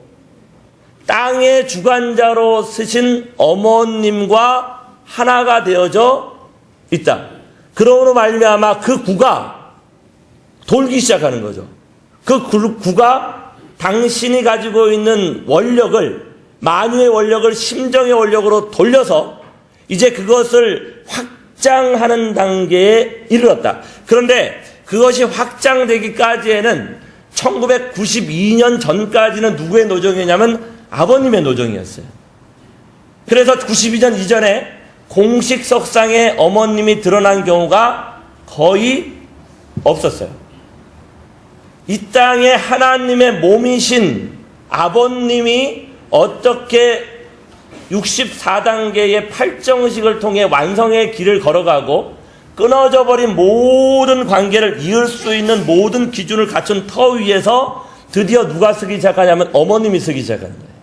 땅의 주관자로 쓰신 어머님과 하나가 되어져 있다. 그러므로 말미암아 그 구가 돌기 시작하는 거죠. 그 구가 당신이 가지고 있는 원력을 만유의 원력을 심정의 원력으로 돌려서 이제 그것을 확장하는 단계에 이르렀다. 그런데 그것이 확장되기까지에는 1992년 전까지는 누구의 노정이냐면 아버님의 노정이었어요. 그래서 92년 이전에 공식 석상에 어머님이 드러난 경우가 거의 없었어요. 이 땅에 하나님의 몸이신 아버님이 어떻게 64단계의 팔정식을 통해 완성의 길을 걸어가고 끊어져 버린 모든 관계를 이을 수 있는 모든 기준을 갖춘 터 위에서 드디어 누가 쓰기 시작하냐면 어머님이 쓰기 시작하는 거예요.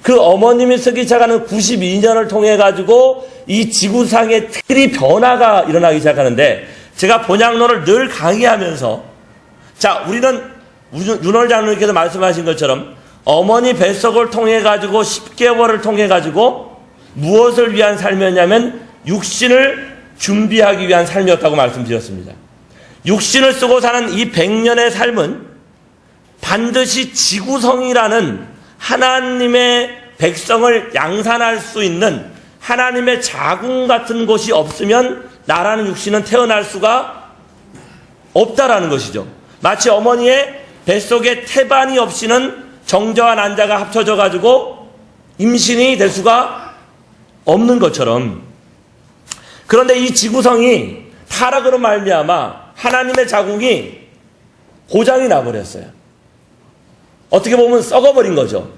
그 어머님이 쓰기 시작하는 92년을 통해 가지고 이 지구상의 틀이 변화가 일어나기 시작하는데 제가 본향론을 늘 강의하면서 자, 우리는 윤월 장로님께서 말씀하신 것처럼 어머니 뱃속을 통해 가지고 10개월을 통해 가지고 무엇을 위한 삶이었냐면 육신을 준비하기 위한 삶이었다고 말씀드렸습니다. 육신을 쓰고 사는 이 100년의 삶은 반드시 지구성이라는 하나님의 백성을 양산할 수 있는 하나님의 자궁 같은 곳이 없으면 나라는 육신은 태어날 수가 없다라는 것이죠. 마치 어머니의 뱃속에 태반이 없이는 정자와 난자가 합쳐져 가지고 임신이 될 수가 없는 것처럼 그런데 이 지구성이 타락으로 말미암아 하나님의 자궁이 고장이 나버렸어요. 어떻게 보면 썩어버린 거죠.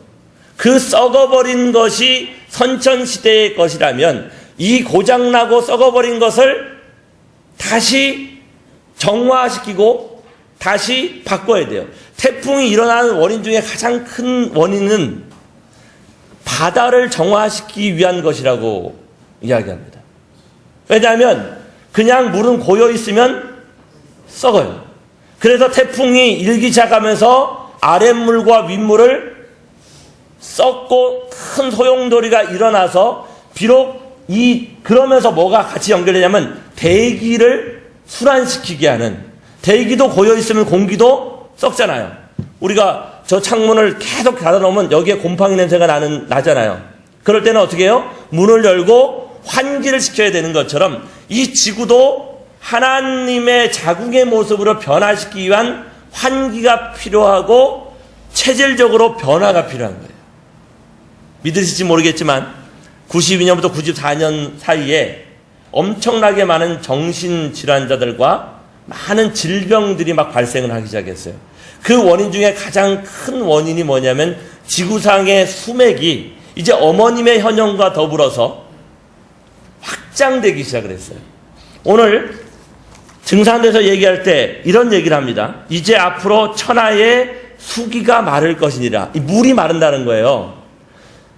그 썩어버린 것이 선천시대의 것이라면 이 고장나고 썩어버린 것을 다시 정화시키고 다시 바꿔야 돼요. 태풍이 일어나는 원인 중에 가장 큰 원인은 바다를 정화시키기 위한 것이라고 이야기합니다. 왜냐하면 그냥 물은 고여 있으면 썩어요. 그래서 태풍이 일기 시작하면서 아랫물과 윗물을 썩고 큰 소용돌이가 일어나서 비록 그러면서 뭐가 같이 연결되냐면 대기를 순환시키게 하는 대기도 고여 있으면 공기도 썩잖아요. 우리가 저 창문을 계속 닫아놓으면 여기에 곰팡이 냄새가 나잖아요. 그럴 때는 어떻게 해요? 문을 열고 환기를 시켜야 되는 것처럼 이 지구도 하나님의 자궁의 모습으로 변화시키기 위한 환기가 필요하고 체질적으로 변화가 필요한 거예요. 믿으실지 모르겠지만 92년부터 94년 사이에 엄청나게 많은 정신질환자들과 많은 질병들이 막 발생을 하기 시작했어요. 그 원인 중에 가장 큰 원인이 뭐냐면 지구상의 수맥이 이제 어머님의 현현과 더불어서 확장되기 시작을 했어요. 오늘 증산돼서 얘기할 때 이런 얘기를 합니다. 이제 앞으로 천하에 수기가 마를 것이니라. 이 물이 마른다는 거예요.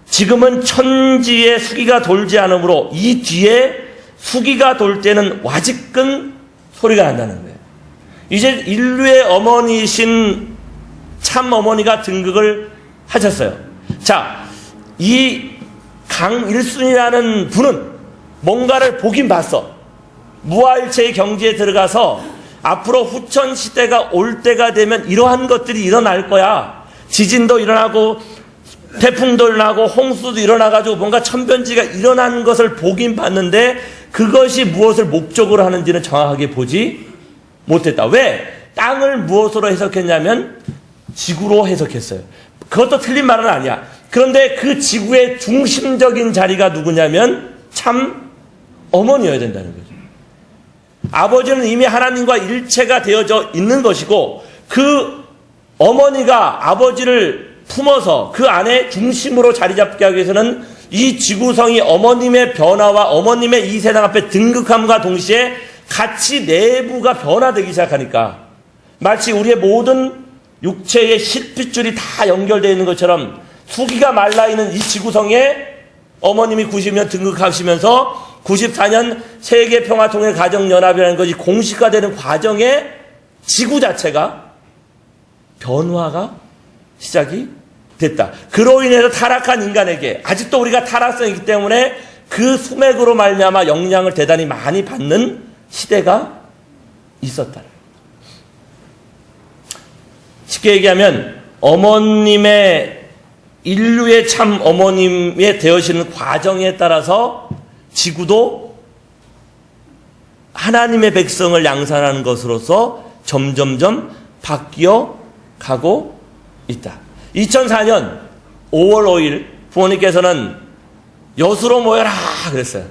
지금은 천지에 수기가 돌지 않으므로 이 뒤에 수기가 돌 때는 와지끈 소리가 난다는 거예요. 이제 인류의 어머니이신 참 어머니가 등극을 하셨어요. 자, 이 강일순이라는 분은 뭔가를 보긴 봤어. 무아일체의 경지에 들어가서 앞으로 후천 시대가 올 때가 되면 이러한 것들이 일어날 거야. 지진도 일어나고 태풍도 일어나고 홍수도 일어나가지고 뭔가 천변지가 일어나는 것을 보긴 봤는데 그것이 무엇을 목적으로 하는지는 정확하게 보지 못했다. 왜? 땅을 무엇으로 해석했냐면 지구로 해석했어요. 그것도 틀린 말은 아니야. 그런데 그 지구의 중심적인 자리가 누구냐면 참 어머니여야 된다는 거죠. 아버지는 이미 하나님과 일체가 되어져 있는 것이고 그 어머니가 아버지를 품어서 그 안에 중심으로 자리 잡게 하기 위해서는 이 지구성이 어머님의 변화와 어머님의 이 세상 앞에 등극함과 동시에 같이 내부가 변화되기 시작하니까 마치 우리의 모든 육체의 실핏줄이 다 연결되어 있는 것처럼 수기가 말라있는 이 지구성에 어머님이 90년 등극하시면서 94년 세계평화통일가정연합이라는 것이 공식화되는 과정에 지구 자체가 변화가 시작이 됐다. 그로 인해서 타락한 인간에게 아직도 우리가 타락성이기 때문에 그 수맥으로 말미암아 영향을 대단히 많이 받는 시대가 있었다. 쉽게 얘기하면 어머님의 인류의 참 어머님의 되어지는 과정에 따라서 지구도 하나님의 백성을 양산하는 것으로서 점점점 바뀌어 가고 있다. 2004년 5월 5일 부모님께서는 여수로 모여라 그랬어요.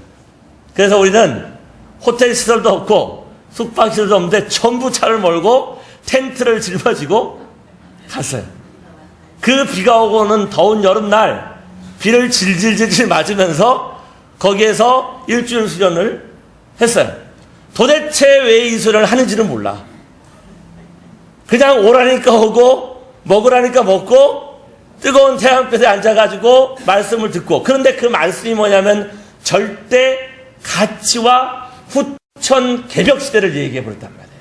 그래서 우리는 호텔 시설도 없고 숙박 시설도 없는데 전부 차를 몰고 텐트를 짊어지고 갔어요. 그 비가 오고는 더운 여름날 비를 질질질질 맞으면서 거기에서 일주일 수련을 했어요. 도대체 왜 이 수련을 하는지는 몰라. 그냥 오라니까 오고 먹으라니까 먹고 뜨거운 태양볕에 앉아가지고 말씀을 듣고, 그런데 그 말씀이 뭐냐면 절대 가치와 후천 개벽 시대를 얘기해 버렸단 말이에요.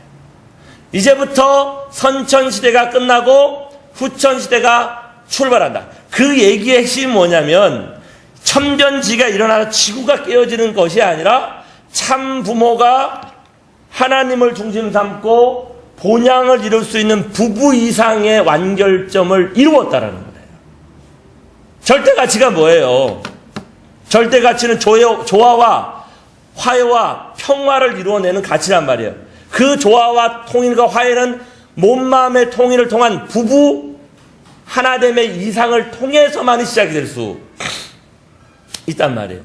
이제부터 선천 시대가 끝나고 후천 시대가 출발한다. 그 얘기의 핵심이 뭐냐면 천변지가 일어나서 지구가 깨어지는 것이 아니라 참 부모가 하나님을 중심 삼고 본향을 이룰 수 있는 부부 이상의 완결점을 이루었다라는 거예요. 절대가치가 뭐예요? 절대가치는 조화와 화해와 평화를 이루어내는 가치란 말이에요. 그 조화와 통일과 화해는 몸, 마음의 통일을 통한 부부 하나됨의 이상을 통해서만이 시작이 될 수 있단 말이에요.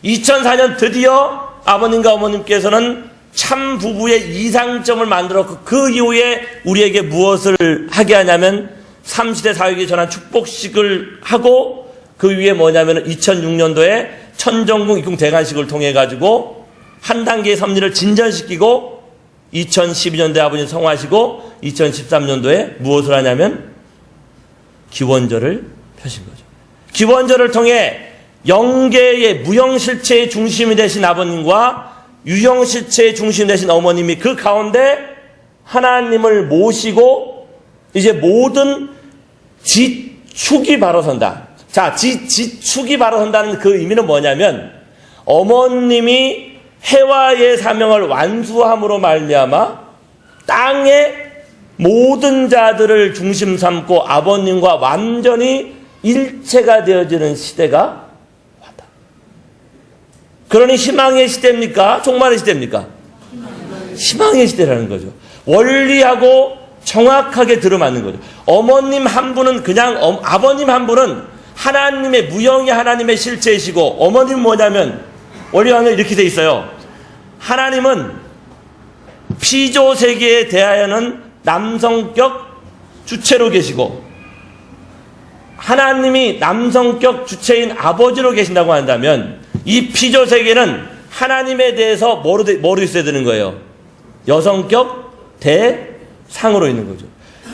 2004년 드디어 아버님과 어머님께서는 참 부부의 이상점을 만들었고, 그 이후에 우리에게 무엇을 하게 하냐면 3시대 사역에 전한 축복식을 하고, 그 위에 뭐냐면 2006년도에 천정궁 입궁 대관식을 통해 가지고 한 단계의 섭리를 진전시키고 2012년도에 아버님 성화하시고 2013년도에 무엇을 하냐면 기원절을 펴신 거죠. 기원절을 통해 영계의 무형실체의 중심이 되신 아버님과 유형실체의 중심이 되신 어머님이 그 가운데 하나님을 모시고 이제 모든 지축이 바로 선다. 자, 지축이 바로 선다는 그 의미는 뭐냐면 어머님이 해와의 사명을 완수함으로 말미암아 땅의 모든 자들을 중심 삼고 아버님과 완전히 일체가 되어지는 시대가 왔다. 그러니 희망의 시대입니까? 종말의 시대입니까? 희망의 시대라는 거죠. 원리하고 정확하게 들어맞는 거죠. 어머님 한 분은 그냥 아버님 한 분은 하나님의 무형의 하나님의 실체이시고, 어머님 뭐냐면 원리하면 이렇게 돼 있어요. 하나님은 피조 세계에 대하여는 남성격 주체로 계시고, 하나님이 남성격 주체인 아버지로 계신다고 한다면 이 피조 세계는 하나님에 대해서 뭐로 있어야 되는 거예요? 여성격 대상으로 있는 거죠.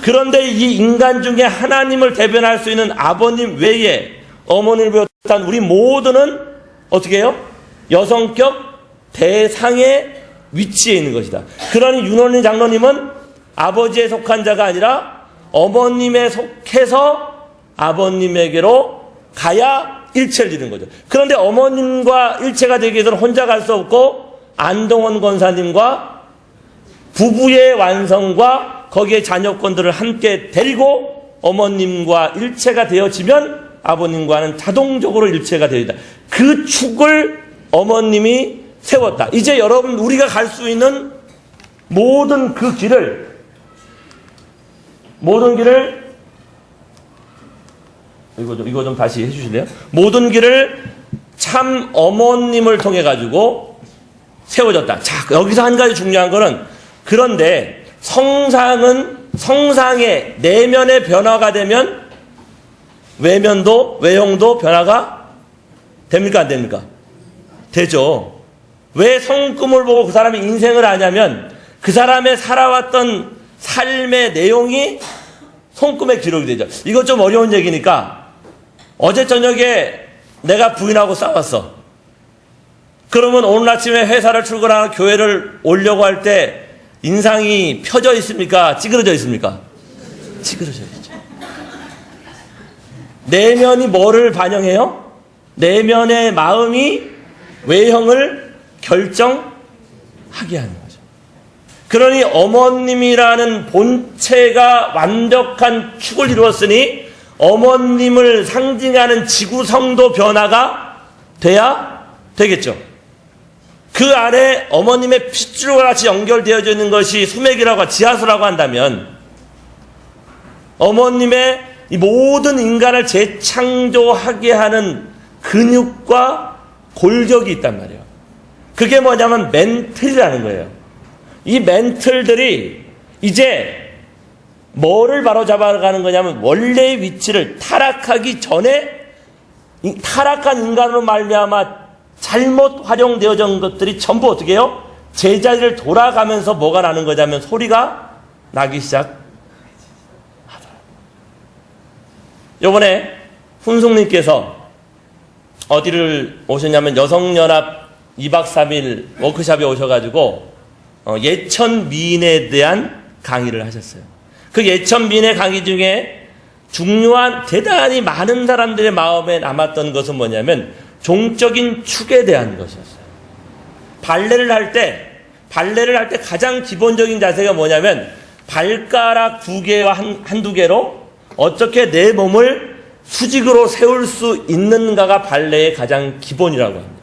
그런데 이 인간 중에 하나님을 대변할 수 있는 아버님 외에 어머니를 비롯한 우리 모두는 어떻게 해요? 여성격 대상의 위치에 있는 것이다. 그러니 윤원리 장로님은 아버지에 속한 자가 아니라 어머님에 속해서 아버님에게로 가야 일체를 이루는 거죠. 그런데 어머님과 일체가 되기 위해서는 혼자 갈 수 없고 안동원 권사님과 부부의 완성과 거기에 자녀권들을 함께 데리고 어머님과 일체가 되어지면 아버님과는 자동적으로 일체가 되어진다. 그 축을 어머님이 세웠다. 이제 여러분 우리가 갈 수 있는 모든 그 길을 이거 좀 다시 해주실래요? 모든 길을 참 어머님을 통해 가지고 세워졌다. 자, 여기서 한 가지 중요한 거는 그런데 성상의 내면의 변화가 되면 외형도 변화가 됩니까? 안 됩니까? 되죠. 왜 성금을 보고 그 사람의 인생을 아냐면 그 사람의 살아왔던 삶의 내용이 손금에 기록이 되죠. 이거 좀 어려운 얘기니까 어제 저녁에 내가 부인하고 싸웠어. 그러면 오늘 아침에 회사를 출근하고 교회를 오려고 할 때 인상이 펴져 있습니까? 찌그러져 있습니까? 찌그러져 있죠. 내면이 뭐를 반영해요? 내면의 마음이 외형을 결정하게 하는 거죠. 그러니 어머님이라는 본체가 완벽한 축을 이루었으니 어머님을 상징하는 지구성도 변화가 돼야 되겠죠. 그 안에 어머님의 핏줄과 같이 연결되어져 있는 것이 수맥이라고 지하수라고 한다면 어머님의 이 모든 인간을 재창조하게 하는 근육과 골격이 있단 말이에요. 그게 뭐냐면 멘틀이라는 거예요. 이 멘틀들이 이제 뭐를 바로잡아가는 거냐면 원래의 위치를 타락하기 전에 타락한 인간으로 말미암아 잘못 활용되어진 것들이 전부 어떻게 해요? 제자리를 돌아가면서 뭐가 나는 거냐면 소리가 나기 시작하더라. 요번에 훈숙님께서 어디를 오셨냐면 여성연합 2박 3일 워크숍에 오셔가지고 예천 미인에 대한 강의를 하셨어요. 그 예천 미인의 강의 중에 중요한 대단히 많은 사람들의 마음에 남았던 것은 뭐냐면 종적인 축에 대한 것이었어요. 발레를 할 때 가장 기본적인 자세가 뭐냐면 발가락 2개와 한두 개로 어떻게 내 몸을 수직으로 세울 수 있는가가 발레의 가장 기본이라고 합니다.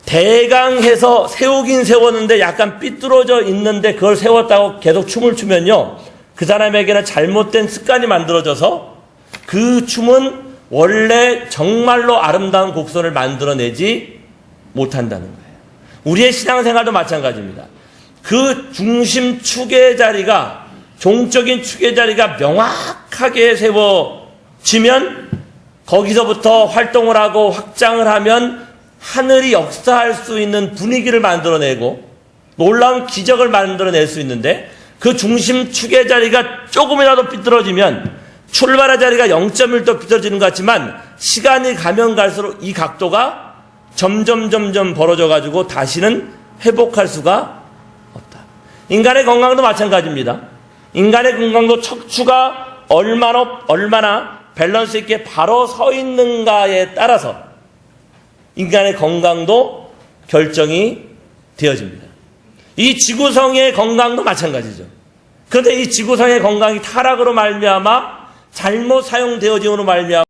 대강해서 세우긴 세웠는데 약간 삐뚤어져 있는데 그걸 세웠다고 계속 춤을 추면요, 그 사람에게는 잘못된 습관이 만들어져서 그 춤은 원래 정말로 아름다운 곡선을 만들어내지 못한다는 거예요. 우리의 신앙생활도 마찬가지입니다. 그 중심 축의 자리가, 종적인 축의 자리가 명확하게 세워지면 거기서부터 활동을 하고 확장을 하면 하늘이 역사할 수 있는 분위기를 만들어내고 놀라운 기적을 만들어낼 수 있는데, 그 중심 축의 자리가 조금이라도 삐뚤어지면 출발의 자리가 0.1도 삐뚤어지는 것 같지만 시간이 가면 갈수록 이 각도가 점점 벌어져 가지고 다시는 회복할 수가 없다. 인간의 건강도 마찬가지입니다. 인간의 건강도 척추가 얼마나 밸런스 있게 바로 서 있는가에 따라서 인간의 건강도 결정이 되어집니다. 이 지구성의 건강도 마찬가지죠. 그런데 이 지구성의 건강이 타락으로 말미암아 잘못 사용되어짐으로 말미암아